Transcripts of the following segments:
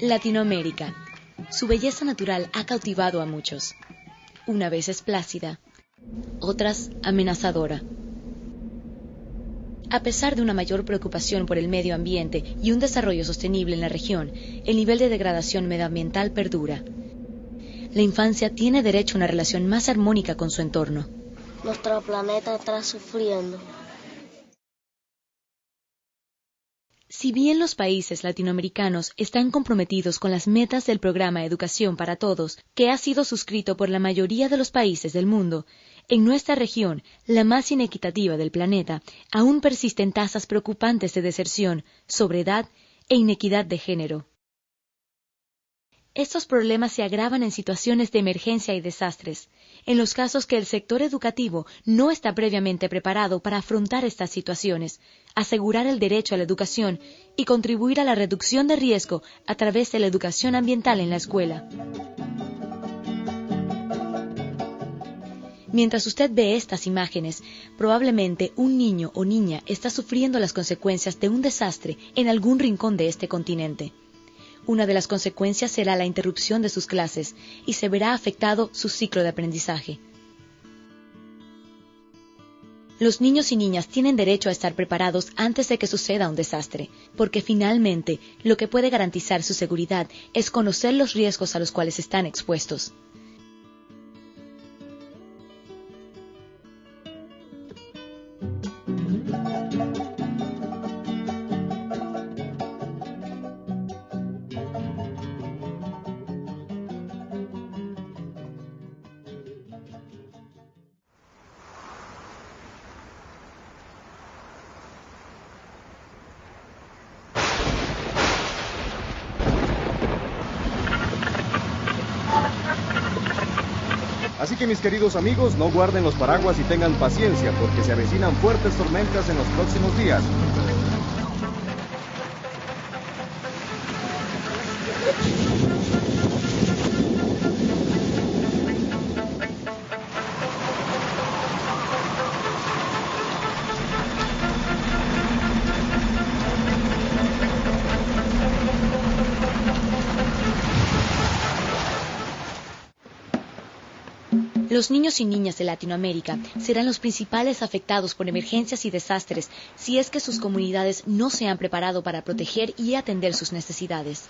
Latinoamérica. Su belleza natural ha cautivado a muchos. Una vez es plácida, otras amenazadora. A pesar de una mayor preocupación por el medio ambiente y un desarrollo sostenible en la región, el nivel de degradación medioambiental perdura. La infancia tiene derecho a una relación más armónica con su entorno. Nuestro planeta está sufriendo. Si bien los países latinoamericanos están comprometidos con las metas del programa Educación para Todos, que ha sido suscrito por la mayoría de los países del mundo, en nuestra región, la más inequitativa del planeta, aún persisten tasas preocupantes de deserción, sobriedad e inequidad de género. Estos problemas se agravan en situaciones de emergencia y desastres, en los casos que el sector educativo no está previamente preparado para afrontar estas situaciones, asegurar el derecho a la educación y contribuir a la reducción de riesgo a través de la educación ambiental en la escuela. Mientras usted ve estas imágenes, probablemente un niño o niña está sufriendo las consecuencias de un desastre en algún rincón de este continente. Una de las consecuencias será la interrupción de sus clases y se verá afectado su ciclo de aprendizaje. Los niños y niñas tienen derecho a estar preparados antes de que suceda un desastre, porque finalmente lo que puede garantizar su seguridad es conocer los riesgos a los cuales están expuestos. Así que mis queridos amigos, no guarden los paraguas y tengan paciencia porque se avecinan fuertes tormentas en los próximos días. Los niños y niñas de Latinoamérica serán los principales afectados por emergencias y desastres si es que sus comunidades no se han preparado para proteger y atender sus necesidades.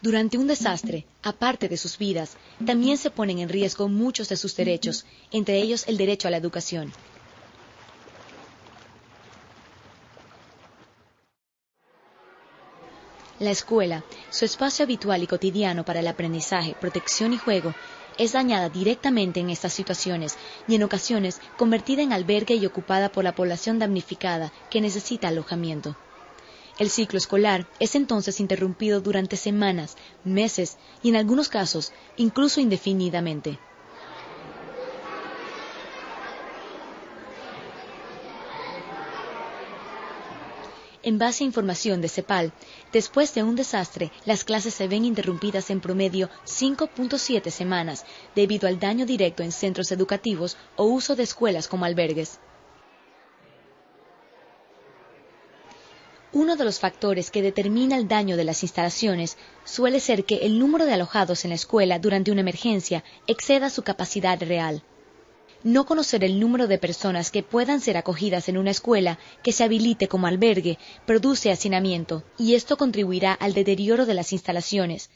Durante un desastre, aparte de sus vidas, también se ponen en riesgo muchos de sus derechos, entre ellos el derecho a la educación. La escuela, su espacio habitual y cotidiano para el aprendizaje, protección y juego, es dañada directamente en estas situaciones y en ocasiones convertida en albergue y ocupada por la población damnificada que necesita alojamiento. El ciclo escolar es entonces interrumpido durante semanas, meses y en algunos casos incluso indefinidamente. En base a información de CEPAL, después de un desastre, las clases se ven interrumpidas en promedio 5.7 semanas debido al daño directo en centros educativos o uso de escuelas como albergues. Uno de los factores que determina el daño de las instalaciones suele ser que el número de alojados en la escuela durante una emergencia exceda su capacidad real. No conocer el número de personas que puedan ser acogidas en una escuela que se habilite como albergue produce hacinamiento y esto contribuirá al deterioro de las instalaciones.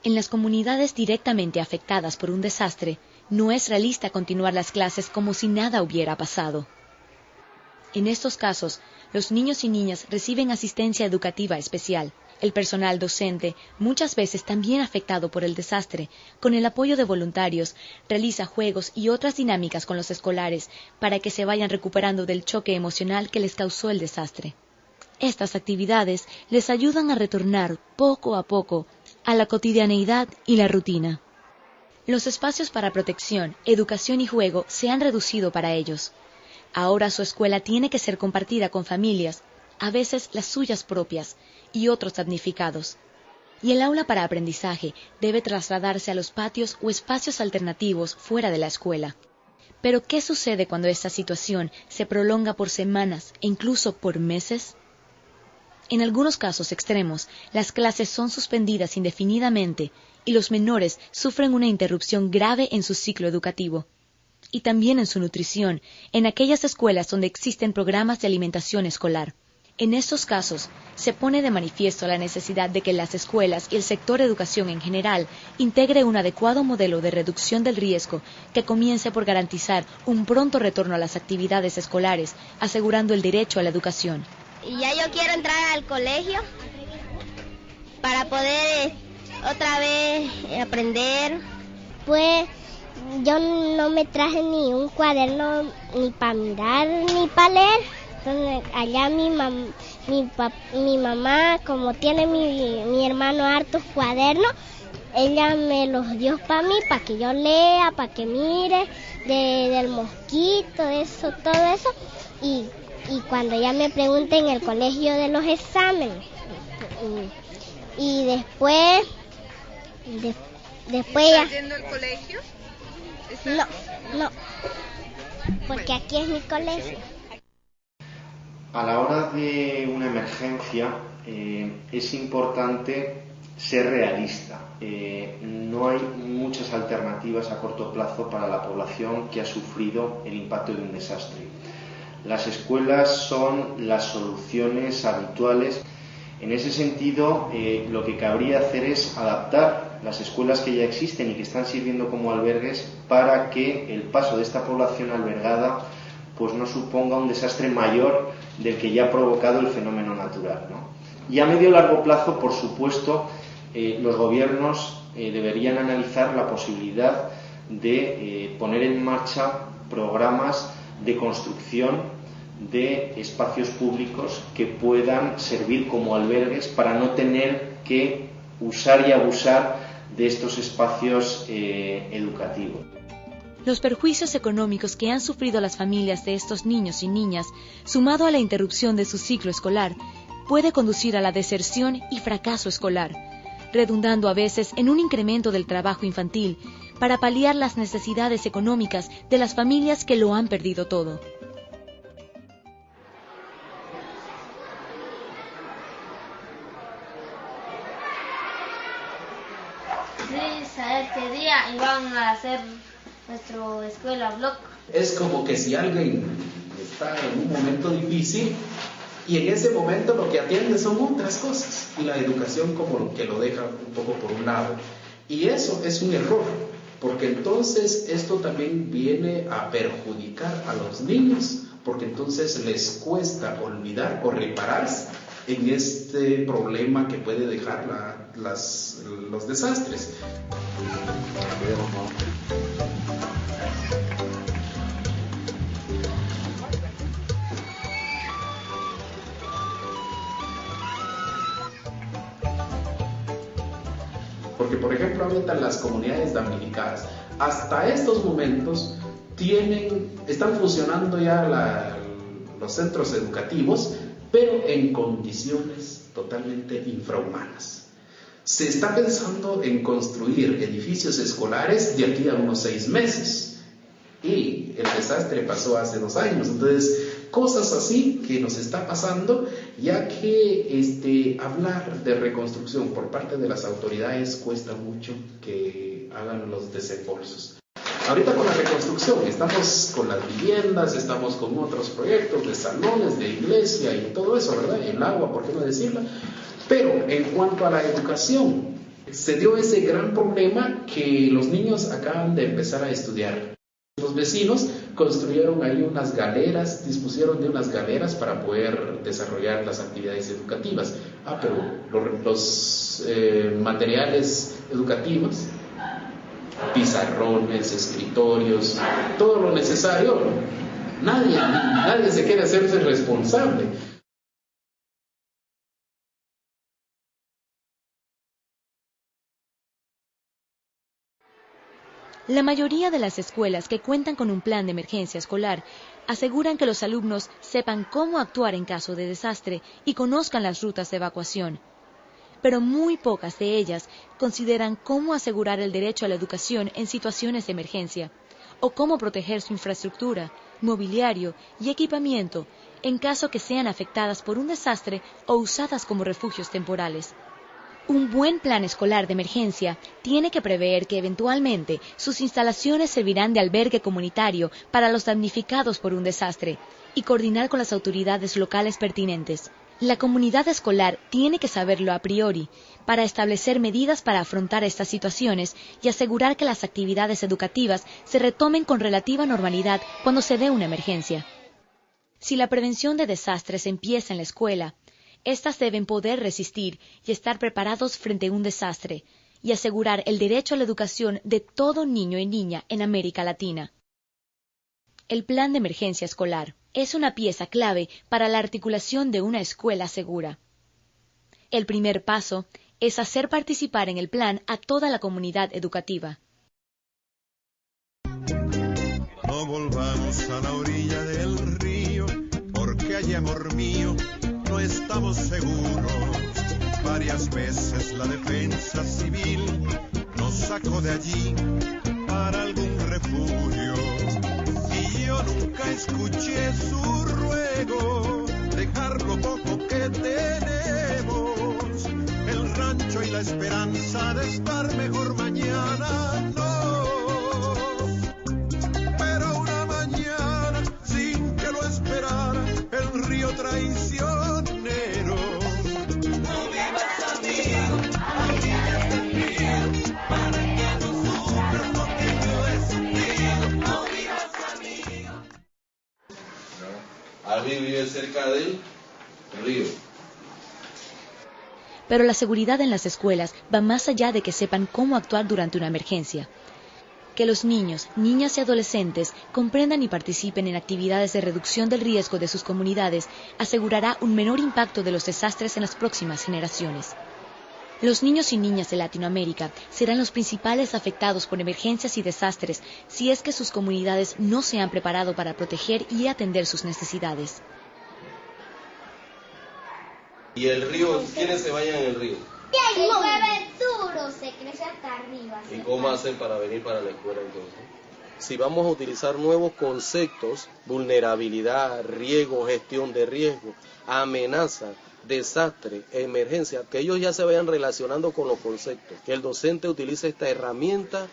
En las comunidades directamente afectadas por un desastre, no es realista continuar las clases como si nada hubiera pasado. En estos casos, los niños y niñas reciben asistencia educativa especial. El personal docente, muchas veces también afectado por el desastre, con el apoyo de voluntarios, realiza juegos y otras dinámicas con los escolares para que se vayan recuperando del choque emocional que les causó el desastre. Estas actividades les ayudan a retornar poco a poco a la cotidianeidad y la rutina. Los espacios para protección, educación y juego se han reducido para ellos. Ahora su escuela tiene que ser compartida con familias, a veces las suyas propias, y otros damnificados. Y el aula para aprendizaje debe trasladarse a los patios o espacios alternativos fuera de la escuela. Pero, ¿qué sucede cuando esta situación se prolonga por semanas e incluso por meses? En algunos casos extremos, las clases son suspendidas indefinidamente y los menores sufren una interrupción grave en su ciclo educativo. Y también en su nutrición, en aquellas escuelas donde existen programas de alimentación escolar. En estos casos, se pone de manifiesto la necesidad de que las escuelas y el sector educación en general integre un adecuado modelo de reducción del riesgo que comience por garantizar un pronto retorno a las actividades escolares, asegurando el derecho a la educación. Y ya yo quiero entrar al colegio para poder otra vez aprender. Pues yo no me traje ni un cuaderno ni para mirar ni para leer. Entonces allá mi mamá, como tiene mi hermano hartos cuadernos, ella me los dio para mí, para que yo lea, para que mire del mosquito, eso, todo eso. Y cuando ya me pregunten en el colegio de los exámenes. Y después ya... ¿Estás yendo al colegio? No, porque aquí es mi colegio. A la hora de una emergencia es importante ser realista. No hay muchas alternativas a corto plazo para la población que ha sufrido el impacto de un desastre. Las escuelas son las soluciones habituales. En ese sentido, lo que cabría hacer es adaptar las escuelas que ya existen y que están sirviendo como albergues para que el paso de esta población albergada pues no suponga un desastre mayor del que ya ha provocado el fenómeno natural, ¿no? Y a medio y largo plazo, por supuesto, los gobiernos deberían analizar la posibilidad de poner en marcha programas de construcción de espacios públicos que puedan servir como albergues para no tener que usar y abusar de estos espacios educativos. Los perjuicios económicos que han sufrido las familias de estos niños y niñas, sumado a la interrupción de su ciclo escolar, puede conducir a la deserción y fracaso escolar, redundando a veces en un incremento del trabajo infantil para paliar las necesidades económicas de las familias que lo han perdido todo. Sí, saber qué día iban a hacer nuestra escuela blog. Es como que si alguien está en un momento difícil y en ese momento lo que atiende son otras cosas y la educación como que lo deja un poco por un lado. Y eso es un error, porque entonces esto también viene a perjudicar a los niños, porque entonces les cuesta olvidar o repararse en este problema que puede dejar los desastres. Porque, por ejemplo, ahorita las comunidades damnificadas, hasta estos momentos, están funcionando ya los centros educativos, pero en condiciones totalmente infrahumanas. Se está pensando en construir edificios escolares de aquí a unos 6 meses. Y el desastre pasó hace 2 años. Entonces, cosas así que nos está pasando, ya que hablar de reconstrucción por parte de las autoridades cuesta mucho que hagan los desembolsos. Ahorita con la reconstrucción estamos con las viviendas, estamos con otros proyectos de salones, de iglesia y todo eso, ¿verdad? El agua, ¿por qué no decirlo? Pero en cuanto a la educación, se dio ese gran problema que los niños acaban de empezar a estudiar. Los vecinos construyeron ahí unas galeras, dispusieron de unas galeras para poder desarrollar las actividades educativas. Pero los materiales educativos, pizarrones, escritorios, todo lo necesario, nadie se quiere hacerse responsable. La mayoría de las escuelas que cuentan con un plan de emergencia escolar aseguran que los alumnos sepan cómo actuar en caso de desastre y conozcan las rutas de evacuación. Pero muy pocas de ellas consideran cómo asegurar el derecho a la educación en situaciones de emergencia, o cómo proteger su infraestructura, mobiliario y equipamiento en caso que sean afectadas por un desastre o usadas como refugios temporales. Un buen plan escolar de emergencia tiene que prever que eventualmente sus instalaciones servirán de albergue comunitario para los damnificados por un desastre y coordinar con las autoridades locales pertinentes. La comunidad escolar tiene que saberlo a priori para establecer medidas para afrontar estas situaciones y asegurar que las actividades educativas se retomen con relativa normalidad cuando se dé una emergencia. Si la prevención de desastres empieza en la escuela, éstas deben poder resistir y estar preparados frente a un desastre y asegurar el derecho a la educación de todo niño y niña en América Latina. El plan de emergencia escolar es una pieza clave para la articulación de una escuela segura. El primer paso es hacer participar en el plan a toda la comunidad educativa. No volvamos a la orilla del río, porque allí, amor mío, no estamos seguros. Varias veces la defensa civil nos sacó de allí para algún refugio. Y yo nunca escuché su ruego, dejar lo poco que tenemos, el rancho y la esperanza de estar mejor mañana, no. Pero una mañana, sin que lo esperara, el río traicionero. No vivas amigo, a orillas del río, para que no sufras lo que yo he sentido. No vivas amigo. Alguien vive cerca del río. Pero la seguridad en las escuelas va más allá de que sepan cómo actuar durante una emergencia. Que los niños, niñas y adolescentes comprendan y participen en actividades de reducción del riesgo de sus comunidades asegurará un menor impacto de los desastres en las próximas generaciones. Los niños y niñas de Latinoamérica serán los principales afectados por emergencias y desastres si es que sus comunidades no se han preparado para proteger y atender sus necesidades. ¿Y el río? ¿Quiénes se bañan en el río? Y llueve duro, se crece hasta arriba. ¿Y cómo hacen para venir para la escuela entonces? Si vamos a utilizar nuevos conceptos, vulnerabilidad, riesgo, gestión de riesgo, amenaza, desastre, emergencia, que ellos ya se vayan relacionando con los conceptos, que el docente utilice esta herramienta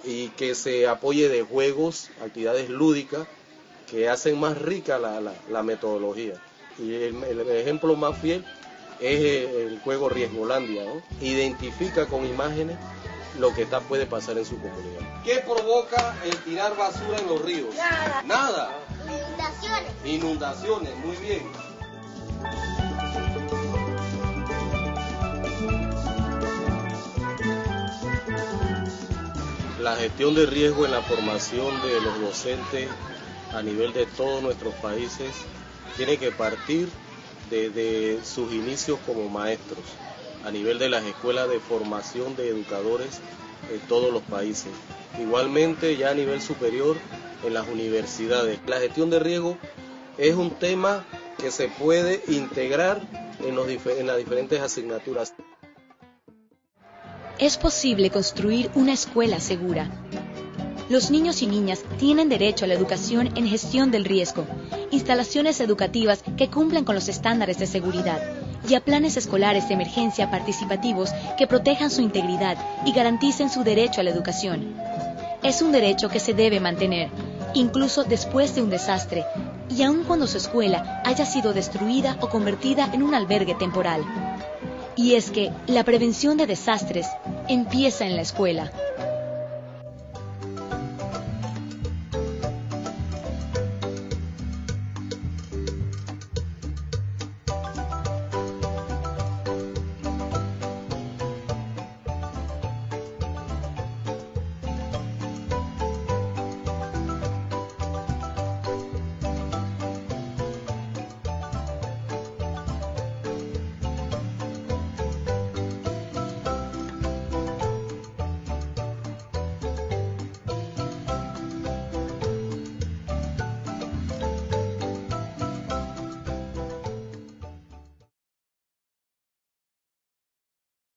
y que se apoye de juegos, actividades lúdicas que hacen más rica la metodología. Y el ejemplo más fiel es el juego Riesgolandia, ¿no? Identifica con imágenes lo que puede pasar en su comunidad. ¿Qué provoca el tirar basura en los ríos? Nada. Nada. Inundaciones. Inundaciones, muy bien. La gestión de riesgo en la formación de los docentes a nivel de todos nuestros países tiene que partir desde sus inicios como maestros, a nivel de las escuelas de formación de educadores en todos los países. Igualmente ya a nivel superior en las universidades. La gestión de riesgo es un tema que se puede integrar en las diferentes asignaturas. Es posible construir una escuela segura. Los niños y niñas tienen derecho a la educación en gestión del riesgo, instalaciones educativas que cumplan con los estándares de seguridad y a planes escolares de emergencia participativos que protejan su integridad y garanticen su derecho a la educación. Es un derecho que se debe mantener, incluso después de un desastre, y aun cuando su escuela haya sido destruida o convertida en un albergue temporal. Y es que la prevención de desastres empieza en la escuela.